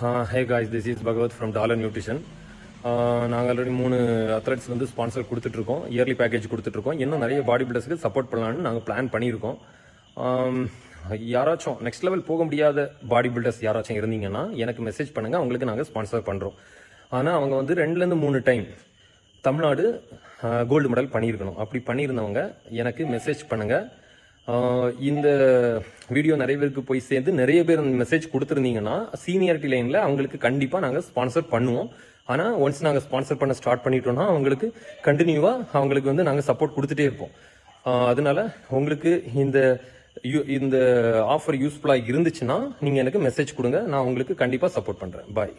Hey guys, this is Bhagavat from Dollar Nutrition. நாங்கள் already 3 athletes வந்து sponsor கொடுத்துட்ருக்கோம், yearly package கொடுத்துட்ருக்கோம். இன்னும் நிறைய பாடி பில்டர்ஸ்க்கு சப்போர்ட் பண்ணலான்னு நாங்கள் பிளான் பண்ணியிருக்கோம். யாராச்சும் நெக்ஸ்ட் லெவல் போக முடியாத பாடி பில்டர்ஸ் யாராச்சும் இருந்தீங்கன்னா எனக்கு மெசேஜ் பண்ணுங்கள், அவங்களுக்கு நாங்கள் ஸ்பான்சர் பண்ணுறோம். ஆனால் அவங்க வந்து 2-3 டைம் தமிழ்நாடு கோல்டு மெடல் பண்ணியிருக்கணும். அப்படி பண்ணியிருந்தவங்க எனக்கு மெசேஜ் பண்ணுங்கள். இந்த வீடியோ நிறைய பேருக்கு போய் சேர்ந்து நிறைய பேர் மெசேஜ் கொடுத்துருந்தீங்கன்னா சீனியாரிட்டி லைனில் அவங்களுக்கு கண்டிப்பாக நாங்கள் ஸ்பான்சர் பண்ணுவோம். ஆனால் ஒன்ஸ் நாங்கள் ஸ்பான்சர் பண்ண ஸ்டார்ட் பண்ணிட்டோம்னா அவங்களுக்கு கண்டினியூவாக அவங்களுக்கு வந்து நாங்கள் சப்போர்ட் கொடுத்துட்டே இருப்போம். அதனால உங்களுக்கு இந்த ஆஃபர் யூஸ்ஃபுல்லாக இருந்துச்சுன்னா நீங்கள் எனக்கு மெசேஜ் கொடுங்க, நான் உங்களுக்கு கண்டிப்பாக சப்போர்ட் பண்ணுறேன். பாய்.